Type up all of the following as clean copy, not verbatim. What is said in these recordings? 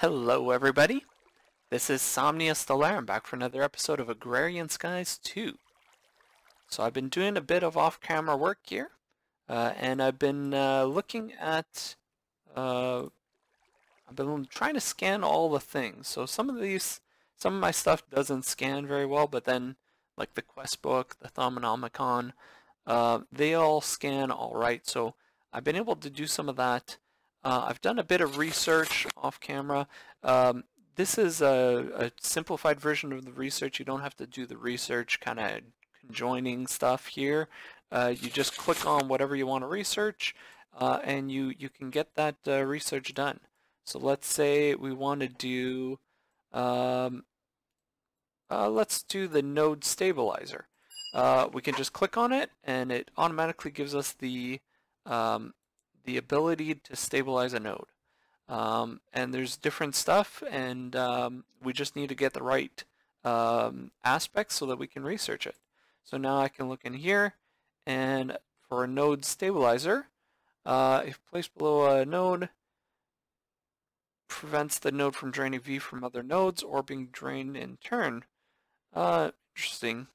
Hello everybody, this is Stellarum back for another episode of Agrarian Skies 2. So I've been doing a bit of off-camera work here, and I've been looking at, I've been trying to scan all the things. So some of my stuff doesn't scan very well, but then like the quest book, the Thaumanomicon, they all scan alright. So I've been able to do some of that. I've done a bit of research off camera. This is a simplified version of the research. You don't have to do the research kind of conjoining stuff here. You just click on whatever you want to research, and you can get that research done. So let's say we want to do, let's do the node stabilizer. We can just click on it, and it automatically gives us the ability to stabilize a node. And there's different stuff, and we just need to get the right aspects so that we can research it. So now I can look in here, and for a node stabilizer, if placed below a node, prevents the node from draining V from other nodes or being drained in turn. Interesting.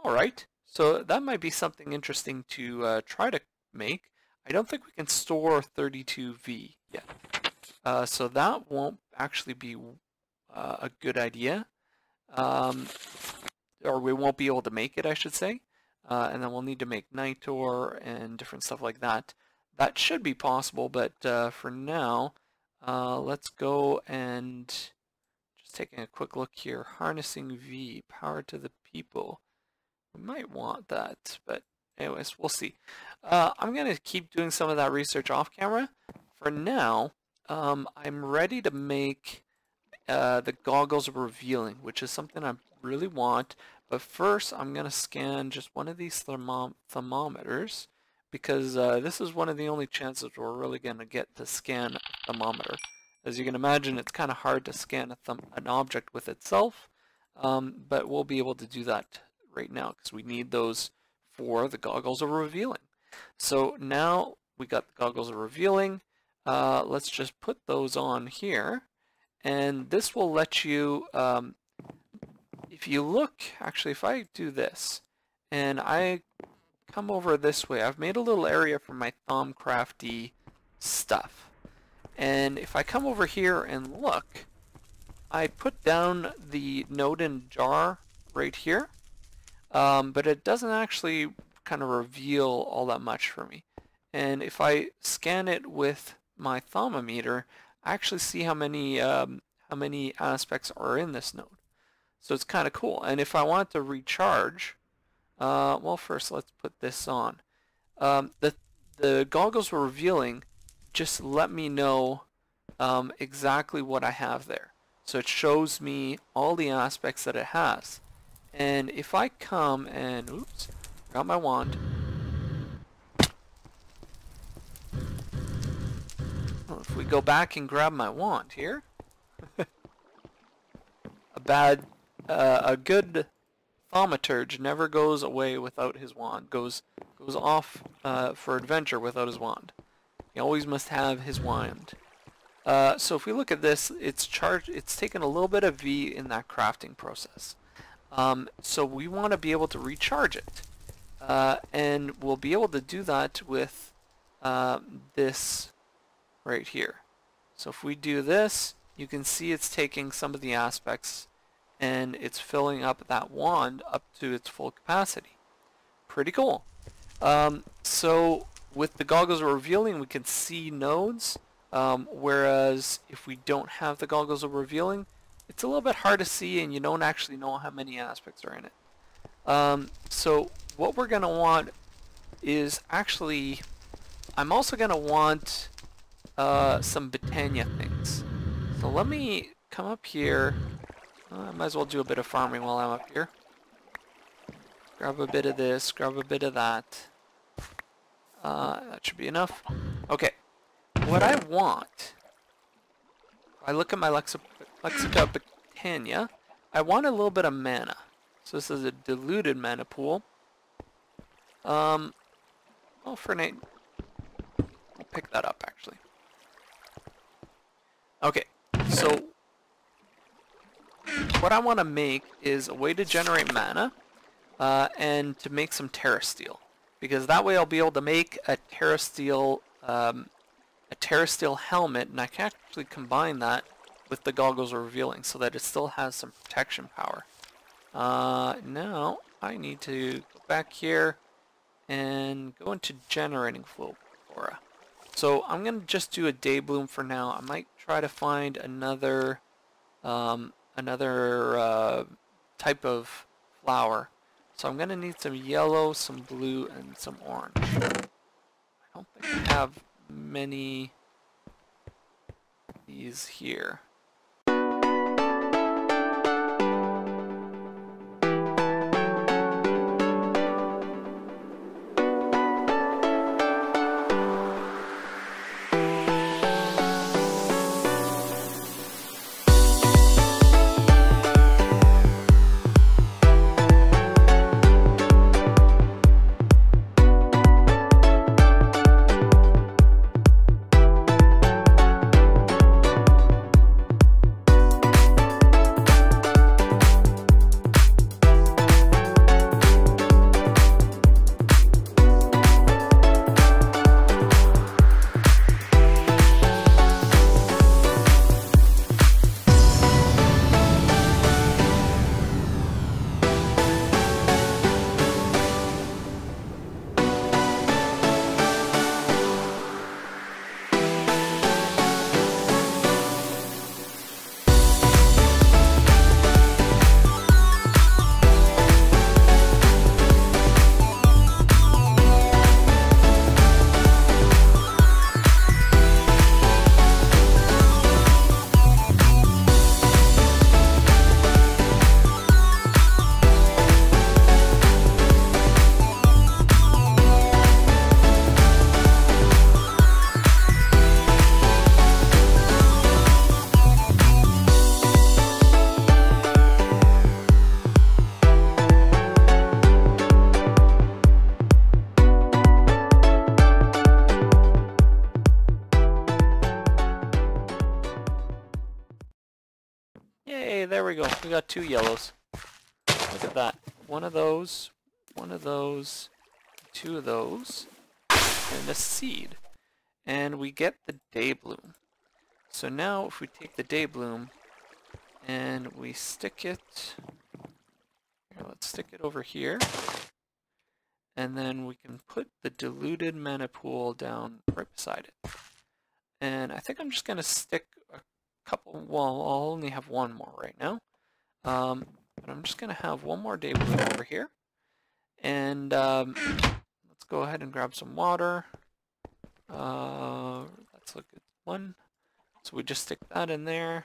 Alright, so that might be something interesting to try to make. I don't think we can store 32V yet. So that won't actually be a good idea. Or we won't be able to make it, I should say. And then we'll need to make Nitor and different stuff like that. That should be possible, but for now, let's go and just taking a quick look here. Harnessing V, power to the people. We might want that, but anyways, we'll see. I'm going to keep doing some of that research off camera. For now, I'm ready to make the goggles of revealing, which is something I really want. But first, I'm going to scan just one of these thermometers, because this is one of the only chances we're really going to get to scan a thermometer. As you can imagine, it's kind of hard to scan an object with itself, but we'll be able to do that right now because we need those for the goggles of revealing. So now we got the goggles of revealing. Let's just put those on here, and this will let you, if you look, actually if I do this and I come over this way, I've made a little area for my Thaumcrafty stuff, and if I come over here and look, I put down the node and jar right here. But it doesn't actually kind of reveal all that much for me. And if I scan it with my thermometer, I actually see how many aspects are in this node. So it's kind of cool. And if I want to recharge, well, first let's put this on. The goggles we're revealing just let me know exactly what I have there. So it shows me all the aspects that it has. And if I come and, oops, got my wand. Well, if we go back and grab my wand here, a good thaumaturge never goes away without his wand. Goes off for adventure without his wand. He always must have his wand. So if we look at this, it's taken a little bit of V in that crafting process. So we want to be able to recharge it, and we'll be able to do that with this right here. So if we do this, you can see it's taking some of the aspects and it's filling up that wand up to its full capacity. Pretty cool. So with the goggles of revealing, we can see nodes, whereas if we don't have the goggles of revealing, it's a little bit hard to see, and you don't actually know how many aspects are in it. So what we're going to want is actually, I'm also going to want some Botania things. So let me come up here. I might as well do a bit of farming while I'm up here. Grab a bit of this, grab a bit of that. That should be enough. Okay. What I want, I look at my Lexica Botania, I want a little bit of mana. So this is a diluted mana pool. Well, for Nate, I'll pick that up actually. Okay, so what I want to make is a way to generate mana and to make some Terra Steel, because that way I'll be able to make a Terra Steel helmet, and I can actually combine that with the goggles revealing so that it still has some protection power. Now I need to go back here and go into generating flora. So I'm gonna just do a day bloom for now. I might try to find another type of flower. So I'm gonna need some yellow, some blue, and some orange. I don't think I have many of these here. Yay, there we go. We got 2 yellows. Look at that. One of those, 2 of those, and a seed. And we get the day bloom. So now if we take the day bloom and we stick it, here, let's stick it over here. And then we can put the diluted mana pool down right beside it. And I think I'm just going to stick a couple, well, I'll only have one more right now. But I'm just going to have one more day bloom over here. And let's go ahead and grab some water. Let's look at one. So we just stick that in there.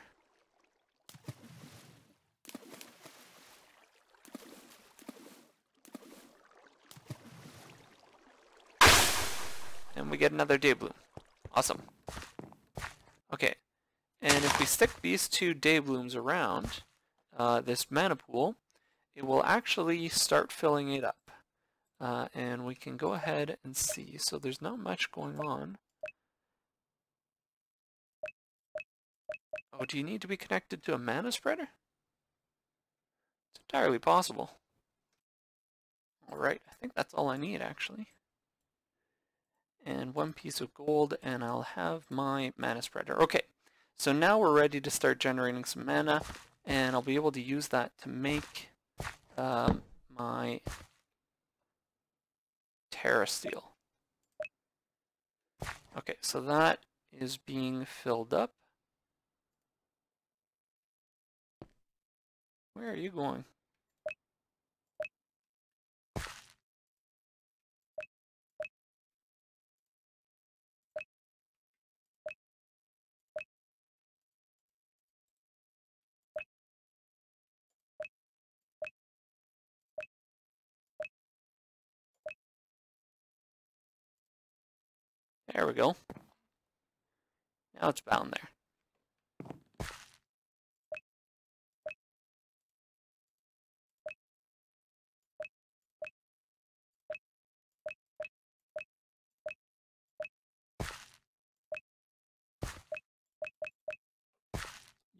And we get another day bloom. Awesome. Okay. And if we stick these 2 day blooms around this mana pool, it will actually start filling it up. And we can go ahead and see. So there's not much going on. Oh, do you need to be connected to a mana spreader? It's entirely possible. Alright, I think that's all I need actually. And 1 piece of gold, and I'll have my mana spreader. Okay, so now we're ready to start generating some mana, and I'll be able to use that to make my Terra Steel. Okay, so that is being filled up. Where are you going? There we go. Now it's bound there.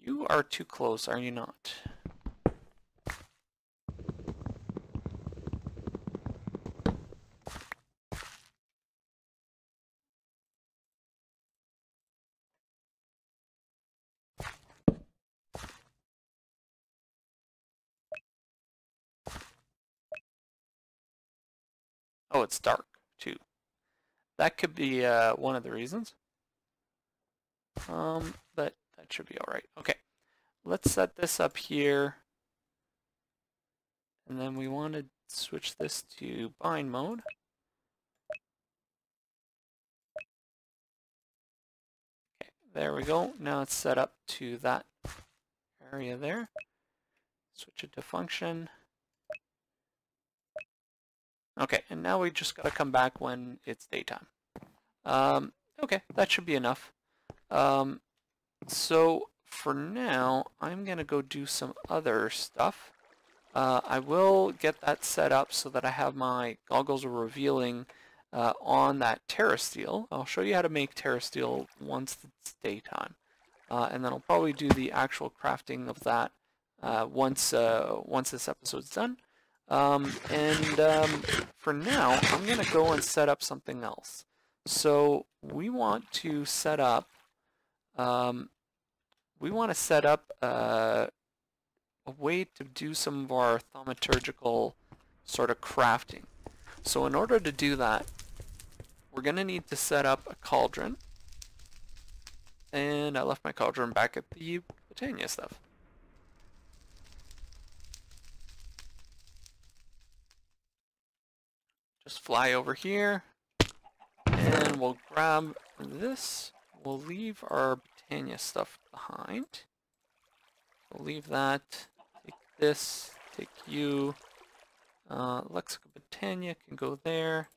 You are too close, are you not? Oh, it's dark too. That could be one of the reasons. But that should be all right. Okay, let's set this up here. And then we want to switch this to bind mode. Okay, there we go. Now it's set up to that area there. Switch it to function. Okay, and now we just got to come back when it's daytime. Okay, that should be enough. So for now, I'm going to go do some other stuff. I will get that set up so that I have my goggles of revealing on that terrasteel. I'll show you how to make terrasteel once it's daytime. And then I'll probably do the actual crafting of that once this episode's done. For now, I'm going to go and set up something else. So we want to set up a way to do some of our thaumaturgical sort of crafting. So in order to do that, we're going to need to set up a cauldron. And I left my cauldron back at the Botania stuff. Just fly over here, and we'll grab this. We'll leave our Botania stuff behind. We'll leave that. Take this. Take you. Lexica Botania can go there,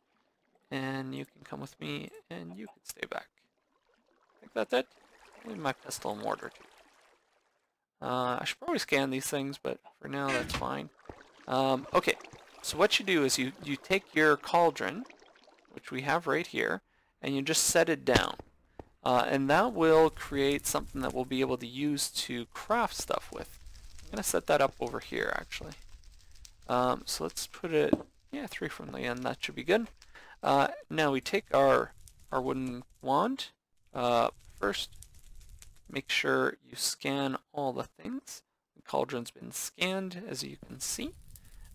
and you can come with me, and you can stay back. I think that's it. I'll leave my pestle and mortar too. I should probably scan these things, but for now that's fine. Okay, so what you do is you take your cauldron, which we have right here, and you just set it down. And that will create something that we'll be able to use to craft stuff with. I'm going to set that up over here, actually. So let's put it, 3 from the end, that should be good. Now we take our wooden wand. First, make sure you scan all the things. The cauldron's been scanned, as you can see.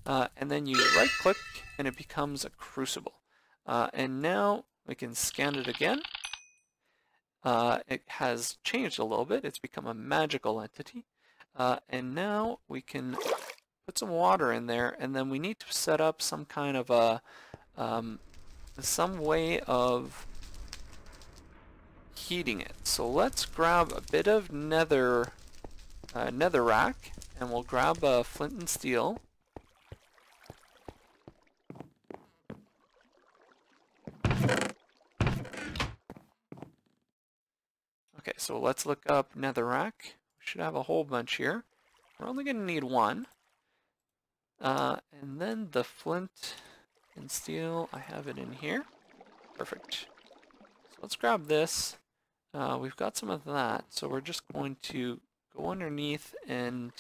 And then you right click and it becomes a crucible. And now we can scan it again. It has changed a little bit. It's become a magical entity. And now we can put some water in there, and then we need to set up some kind of a some way of heating it. So let's grab a bit of netherrack, and we'll grab a flint and steel. Okay, so let's look up netherrack. We should have a whole bunch here. We're only going to need one. And then the flint and steel, I have it in here. Perfect. So let's grab this. We've got some of that, so we're just going to go underneath and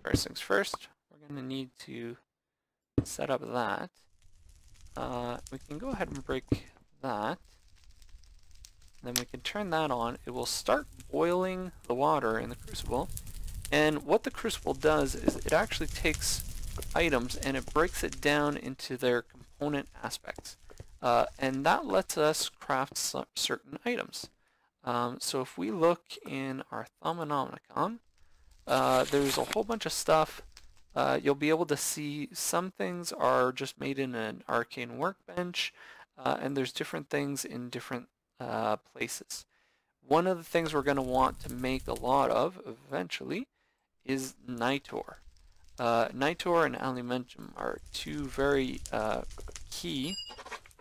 first things first, we're going to need to set up that. We can go ahead and break that. Then we can turn that on. It will start boiling the water in the crucible. And what the crucible does is it actually takes items and it breaks it down into their component aspects. And that lets us craft certain items. So if we look in our Thaumanomicon, there's a whole bunch of stuff. You'll be able to see some things are just made in an arcane workbench, and there's different things in different places. One of the things we're going to want to make a lot of eventually is Nitor. Nitor and aluminium are two very key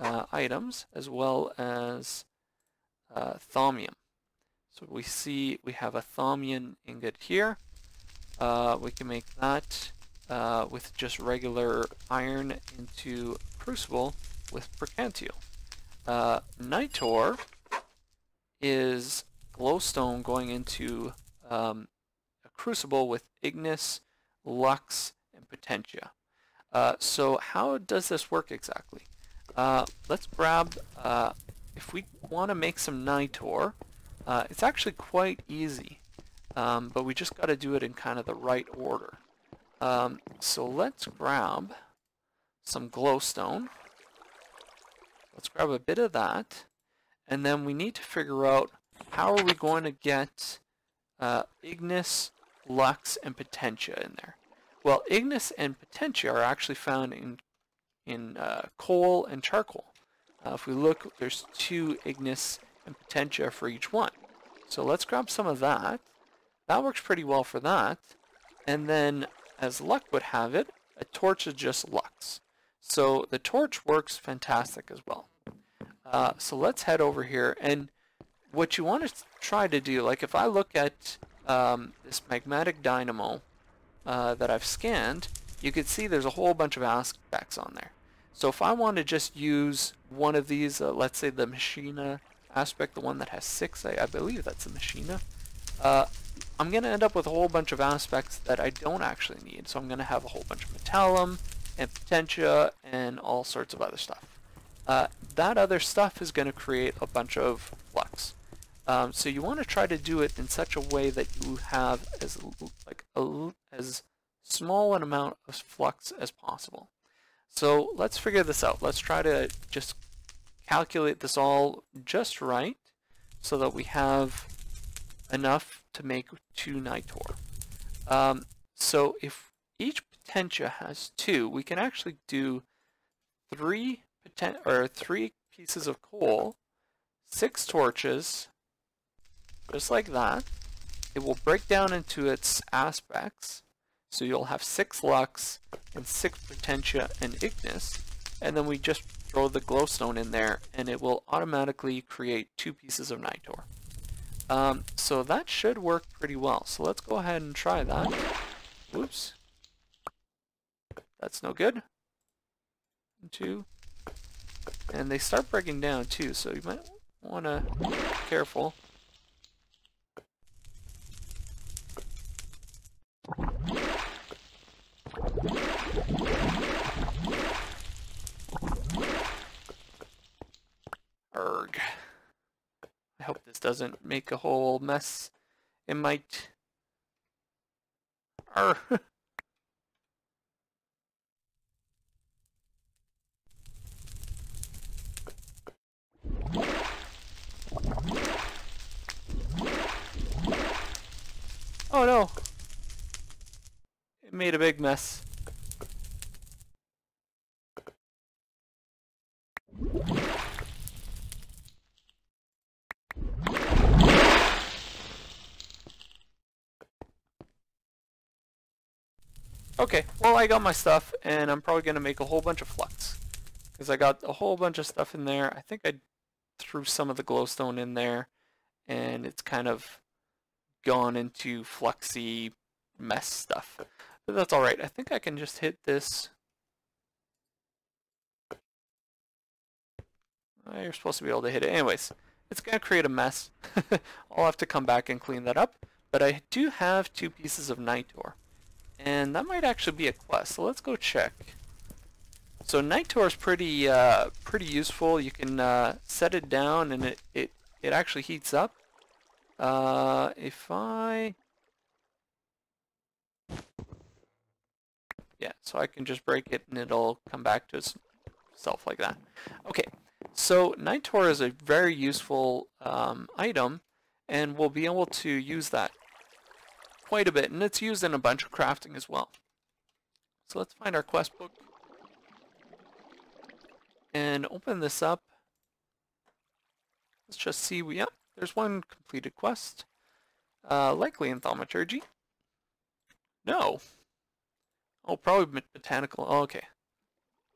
items, as well as thaumium. So we see we have a thaumium ingot here. We can make that with just regular iron into crucible with percantile. Nitor is glowstone going into a crucible with ignis, lux, and potentia. So how does this work exactly? Let's grab, if we want to make some nitor, it's actually quite easy, but we just got to do it in kind of the right order. So let's grab some glowstone. Let's grab a bit of that, and then we need to figure out how are we going to get ignis, lux, and potentia in there. Well, ignis and potentia are actually found in coal and charcoal. If we look, there's 2 ignis and potentia for each one. So let's grab some of that. That works pretty well for that. And then, as luck would have it, a torch is just lux. So the torch works fantastic as well. So let's head over here, and what you want to try to do, like if I look at this magmatic dynamo that I've scanned, you can see there's a whole bunch of aspects on there. So if I want to just use one of these, let's say the machina aspect, the one that has 6, I believe that's the machina, I'm going to end up with a whole bunch of aspects that I don't actually need. So I'm going to have a whole bunch of metallum and potentia and all sorts of other stuff. That other stuff is going to create a bunch of flux. So you want to try to do it in such a way that you have as small an amount of flux as possible. So let's figure this out. Let's try to just calculate this all just right so that we have enough to make 2 nitor. So if each potentia has 2, we can actually do 3 pieces of coal, 6 torches, just like that. It will break down into its aspects, so you'll have 6 lux and 6 potentia and ignis, and then we just throw the glowstone in there and it will automatically create 2 pieces of nitor. So that should work pretty well. So let's go ahead and try that. Whoops. That's no good. 2. And they start breaking down too, so you might want to be careful. Erg. I hope this doesn't make a whole mess. It might. Arr. Oh no! It made a big mess. Okay, well I got my stuff, and I'm probably going to make a whole bunch of flux. Because I got a whole bunch of stuff in there. I think I threw some of the glowstone in there, and it's kind of gone into fluxy mess stuff. But that's alright. I think I can just hit this. You're supposed to be able to hit it. Anyways, it's going to create a mess. I'll have to come back and clean that up. But I do have 2 pieces of nitor. And that might actually be a quest, so let's go check. So nitor is pretty useful. You can set it down and it actually heats up. If I... Yeah, so I can just break it and it'll come back to itself like that. Okay, so nitor is a very useful item, and we'll be able to use that quite a bit, and it's used in a bunch of crafting as well. So let's find our quest book and open this up. Let's just see. Yep, there's one completed quest, likely in thaumaturgy. No. Oh, probably botanical. Oh, okay.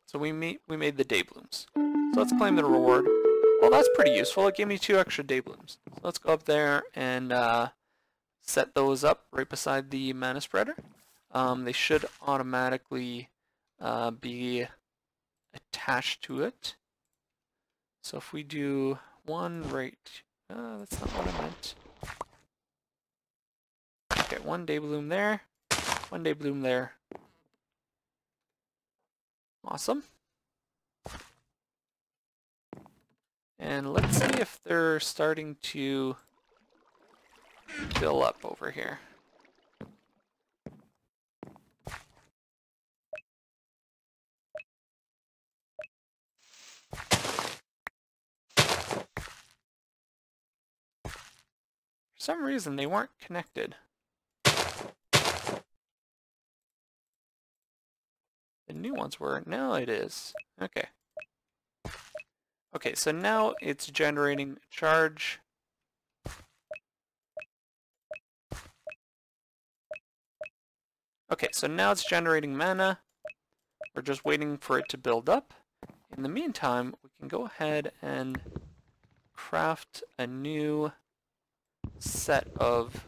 So we made the day blooms. So let's claim the reward. Well, that's pretty useful. It gave me 2 extra day blooms. So let's go up there and set those up right beside the mana spreader. They should automatically be attached to it. So if we do 1 right, that's not what I meant. Okay, 1 day bloom there, 1 day bloom there. Awesome. And let's see if they're starting to fill up over here. For some reason, they weren't connected. The new ones were. Now it is. Okay. Okay, so now it's generating charge. Okay, so now it's generating mana. We're just waiting for it to build up. In the meantime, we can go ahead and craft a new set of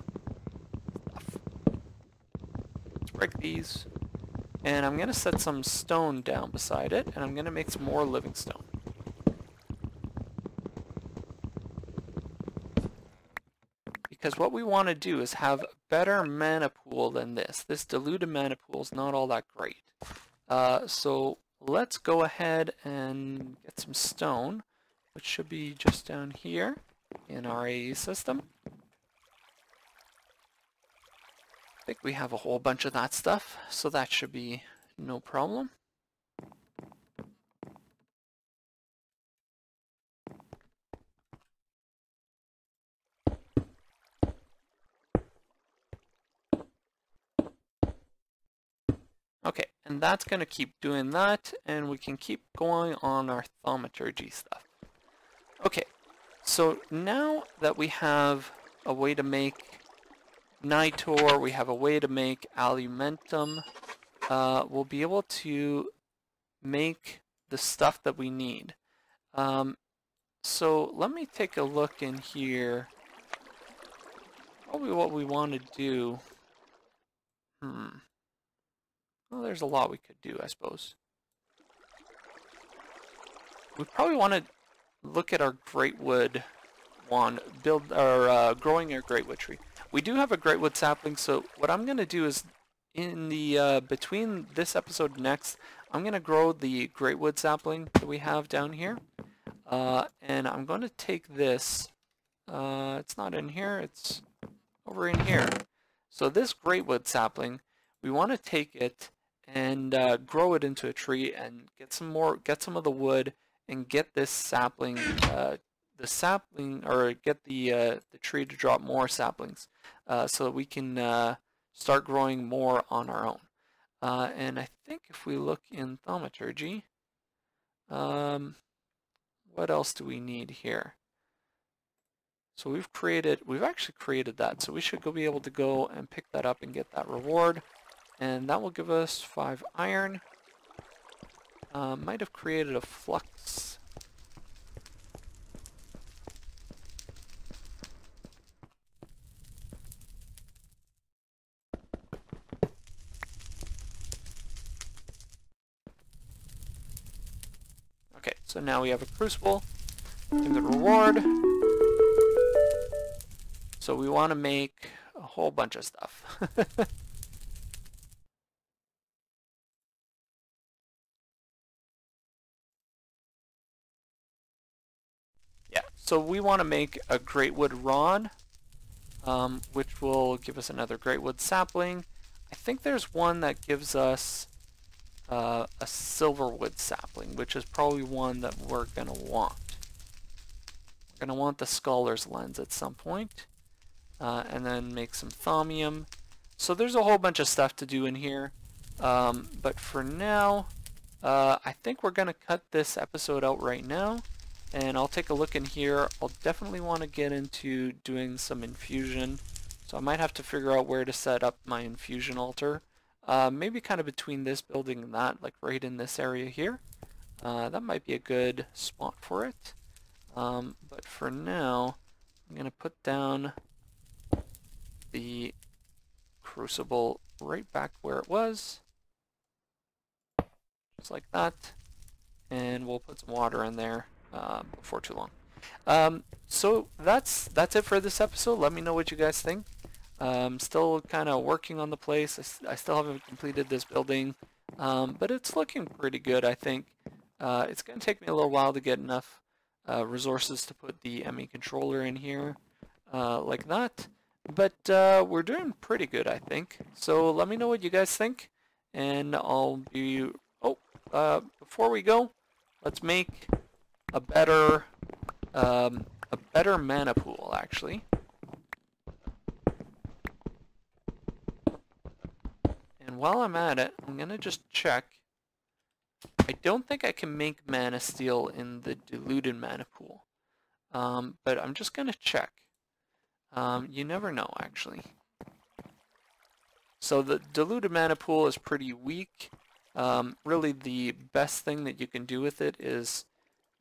stuff. Let's break these. And I'm going to set some stone down beside it, and I'm going to make some more living stone. Because what we want to do is have a better mana pool than this. This diluted mana pool is not all that great. So let's go ahead and get some stone, which should be just down here in our AE system. I think we have a whole bunch of that stuff, so that should be no problem. Okay, and that's going to keep doing that, and we can keep going on our thaumaturgy stuff. Okay, so now that we have a way to make nitor, we have a way to make alumentum, we'll be able to make the stuff that we need. So let me take a look in here. Probably what we want to do. Well, there's a lot we could do, I suppose. We probably want to look at our greatwood wand, build our growing our greatwood tree. We do have a greatwood sapling, so what I'm going to do is in the between this episode and next, I'm going to grow the greatwood sapling that we have down here. And I'm going to take this, it's not in here, it's over in here. So this greatwood sapling, we want to take it and grow it into a tree and get some of the wood and get this sapling, or get the tree to drop more saplings, so that we can start growing more on our own. And I think if we look in thaumaturgy, what else do we need here? So we've actually created that, so we should be able to go and pick that up and get that reward. And that will give us 5 iron. Might have created a flux. Okay, so now we have a crucible. Give the reward. So we want to make a whole bunch of stuff. Yeah, so we want to make a greatwood rod, which will give us another greatwood sapling. I think there's one that gives us a silverwood sapling, which is probably one that we're going to want. We're going to want the scholar's lens at some point, and then make some thaumium. So there's a whole bunch of stuff to do in here, but for now, I think we're going to cut this episode out right now. And I'll take a look in here. I'll definitely want to get into doing some infusion. So I might have to figure out where to set up my infusion altar. maybe kind of between this building and that, like right in this area here. That might be a good spot for it. But for now, I'm going to put down the crucible right back where it was, just like that, and we'll put some water in there before too long. So that's it for this episode. Let me know what you guys think. Still kind of working on the place. I still haven't completed this building, but it's looking pretty good, I think. It's going to take me a little while to get enough resources to put the ME controller in here like that. But we're doing pretty good, I think. So let me know what you guys think, and I'll be... Oh, before we go, let's make a better mana pool, actually. And while I'm at it, I'm gonna just check. I don't think I can make manasteel in the diluted mana pool, but I'm just gonna check. You never know, actually. So the diluted mana pool is pretty weak. Really, the best thing that you can do with it is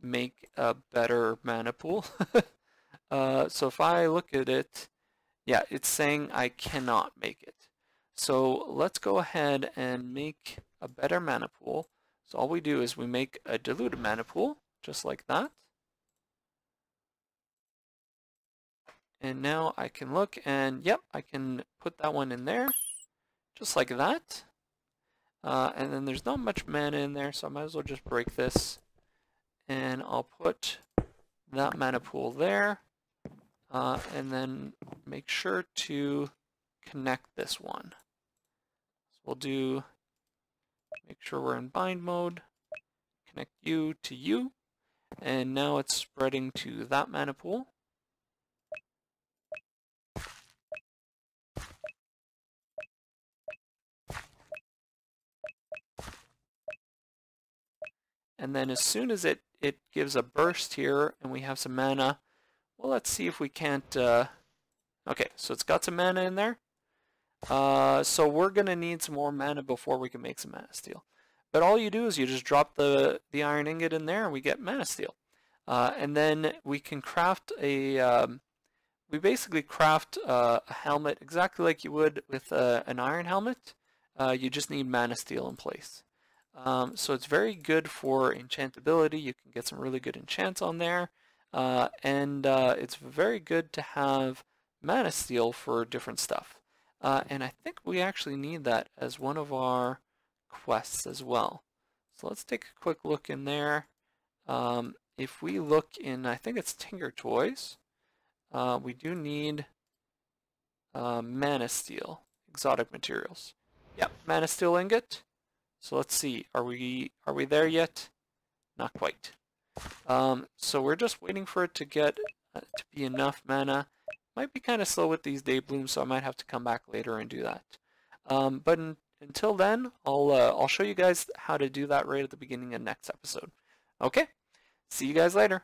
make a better mana pool. So if I look at it, yeah, it's saying I cannot make it. So let's go ahead and make a better mana pool. So all we do is we make a diluted mana pool, just like that. And now I can look and, yep, I can put that one in there, just like that. And then there's not much mana in there, so I might as well just break this. And I'll put that mana pool there. And then make sure to connect this one. So we'll do, make sure we're in bind mode, connect you to you, and now it's spreading to that mana pool. And then as soon as it gives a burst here and we have some mana, well, let's see if we can't, okay, so it's got some mana in there. So we're going to need some more mana before we can make some manasteel. But all you do is you just drop the iron ingot in there and we get manasteel. And then we can craft a, we basically craft a helmet exactly like you would with an iron helmet. You just need manasteel in place. So it's very good for enchantability. You can get some really good enchants on there. And it's very good to have manasteel for different stuff. And I think we actually need that as one of our quests as well. So let's take a quick look in there. If we look in, I think it's Tinker Toys, we do need manasteel, exotic materials. Yeah, manasteel ingot. So let's see, are we there yet? Not quite. So we're just waiting for it to get to be enough mana. Might be kind of slow with these day blooms, so I might have to come back later and do that. But until then, I'll show you guys how to do that right at the beginning of next episode. Okay, see you guys later.